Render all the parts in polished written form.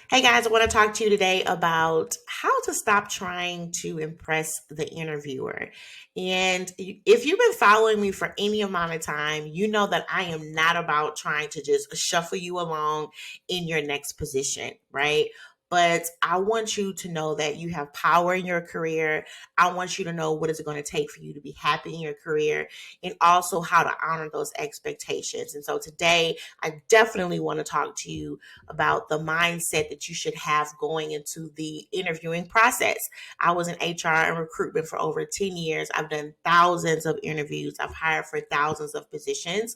Hey guys, I want to talk to you today about how to stop trying to impress the interviewer. And if you've been following me for any amount of time, you know that I am not about trying to just shuffle you along in your next position, right? But I want you to know that you have power in your career. I want you to know what is it going to take for you to be happy in your career and also how to honor those expectations. And so today, I definitely want to talk to you about the mindset that you should have going into the interviewing process. I was in HR and recruitment for over 10 years. I've done thousands of interviews. I've hired for thousands of positions.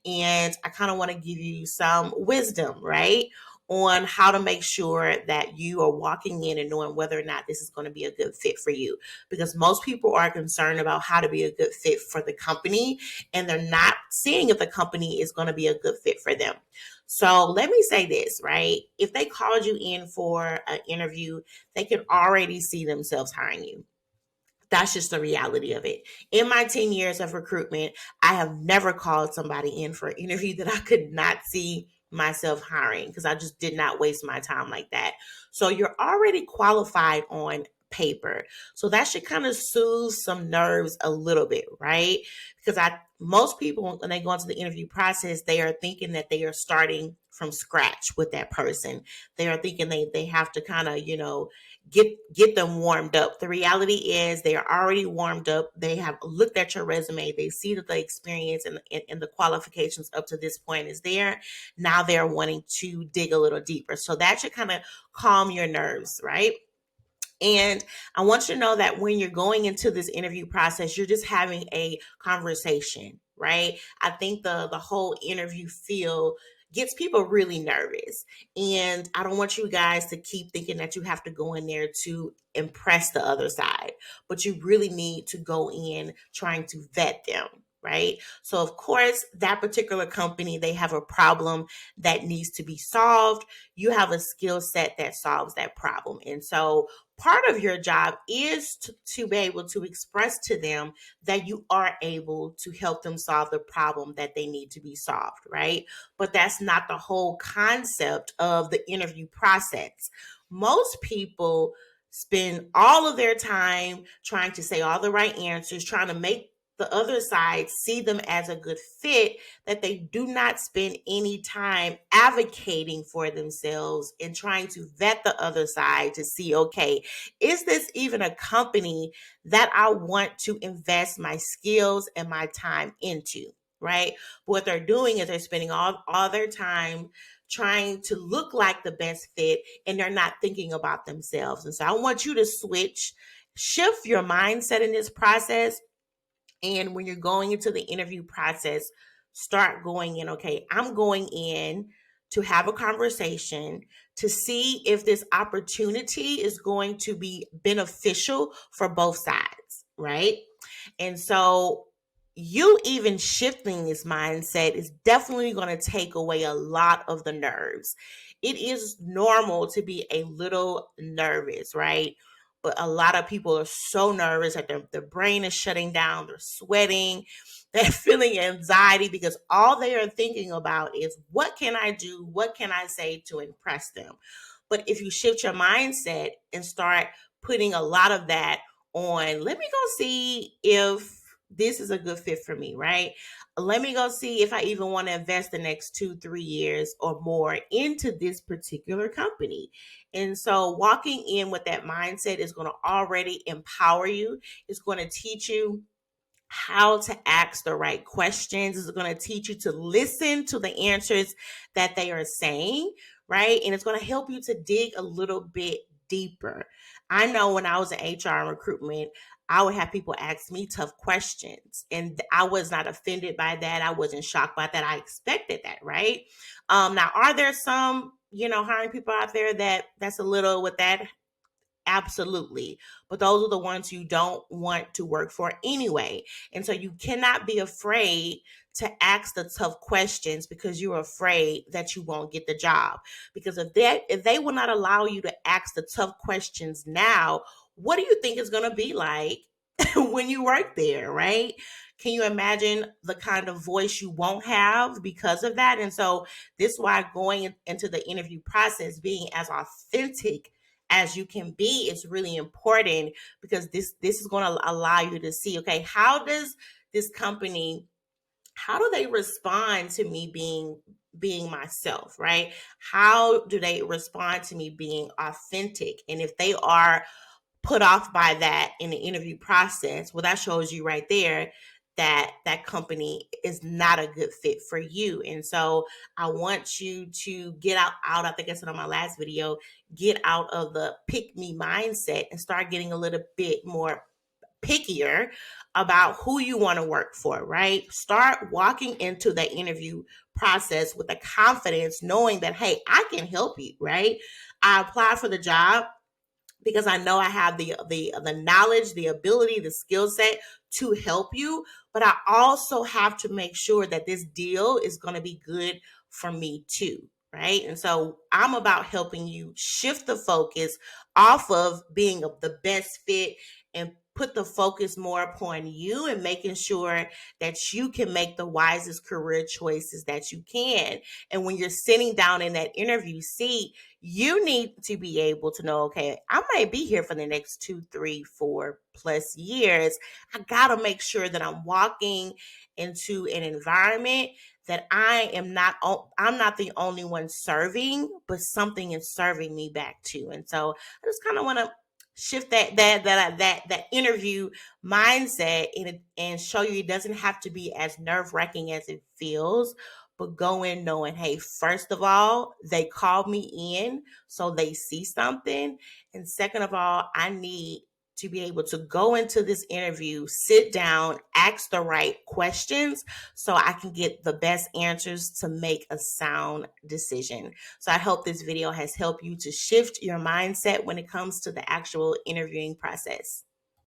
And I kind of want to give you some wisdom, right? On how to make sure that you are walking in and knowing whether or not this is going to be a good fit for you. Because most people are concerned about how to be a good fit for the company, and they're not seeing if the company is going to be a good fit for them. So let me say this, right? If they called you in for an interview, they can already see themselves hiring you. That's just the reality of it. In my 10 years of recruitment, I have never called somebody in for an interview that I could not see myself hiring because I just did not waste my time like that. So you're already qualified on paper. So that should kind of soothe some nerves a little bit, right? Because I most people when they go into the interview process, they are thinking that they are starting from scratch with that person. They are thinking they have to kind of, get them warmed up. The reality is they are already warmed up. They have looked at your resume. They see that the experience and the qualifications up to this point is there. Now they're wanting to dig a little deeper. So that should kind of calm your nerves, right? And I want you to know that when you're going into this interview process, you're just having a conversation, right? I think the whole interview feel gets people really nervous. And I don't want you guys to keep thinking that you have to go in there to impress the other side, but you really need to go in trying to vet them. Right. So, of course, that particular company, they have a problem that needs to be solved. You have a skill set that solves that problem. And so, part of your job is to be able to express to them that you are able to help them solve the problem that they need to be solved, right? But that's not the whole concept of the interview process. Most people spend all of their time trying to say all the right answers, trying to make the other side see them as a good fit, that they do not spend any time advocating for themselves and trying to vet the other side to see, okay, is this even a company that I want to invest my skills and my time into? Right. What they're doing is they're spending all their time trying to look like the best fit, and they're not thinking about themselves. And so I want you to shift your mindset in this process. And when you're going into the interview process, start going in, okay, I'm going in to have a conversation to see if this opportunity is going to be beneficial for both sides, right? And so you even shifting this mindset is definitely going to take away a lot of the nerves. It is normal to be a little nervous, right? But a lot of people are so nervous that their brain is shutting down, they're sweating, they're feeling anxiety because all they are thinking about is what can I do? What can I say to impress them? But if you shift your mindset and start putting a lot of that on, let me go see if this is a good fit for me, right? Let me go see if I even want to invest the next 2, 3 years or more into this particular company. And so walking in with that mindset is going to already empower you. It's going to teach you how to ask the right questions. It's going to teach you to listen to the answers that they are saying, right? And it's going to help you to dig a little bit deeper. I know when I was in HR and recruitment, I would have people ask me tough questions, and I was not offended by that. I wasn't shocked by that. I expected that, right? Now, are there some, hiring people out there that's a little with that? Absolutely. But those are the ones you don't want to work for anyway. And so you cannot be afraid to ask the tough questions because you're afraid that you won't get the job. Because if they will not allow you to ask the tough questions now, what do you think it's going to be like when you work there, right? Can you imagine the kind of voice you won't have because of that? And so this is why going into the interview process, being as authentic as you can be is really important, because this is going to allow you to see, okay, how does this company, how do they respond to me being myself, right? How do they respond to me being authentic? And if they are put off by that in the interview process, well, that shows you right there that that company is not a good fit for you. And so I want you to get out, I think I said on my last video, get out of the pick me mindset and start getting a little bit more pickier about who you want to work for, right? Start walking into the interview process with the confidence, knowing that, hey, I can help you, right? I applied for the job because I know I have the knowledge, the ability, the skill set to help you, but I also have to make sure that this deal is going to be good for me too, right? And so I'm about helping you shift the focus off of being the best fit and put the focus more upon you and making sure that you can make the wisest career choices that you can. And when you're sitting down in that interview seat, you need to be able to know, okay, I might be here for the next 2, 3, 4+ years. I got to make sure that I'm walking into an environment that I'm not the only one serving, but something is serving me back too. And so I just kind of want to shift that interview mindset and show you it doesn't have to be as nerve-wracking as it feels, but go in knowing, hey, first of all, they called me in, so they see something. And second of all, I need to be able to go into this interview, sit down, ask the right questions so I can get the best answers to make a sound decision. So I hope this video has helped you to shift your mindset when it comes to the actual interviewing process.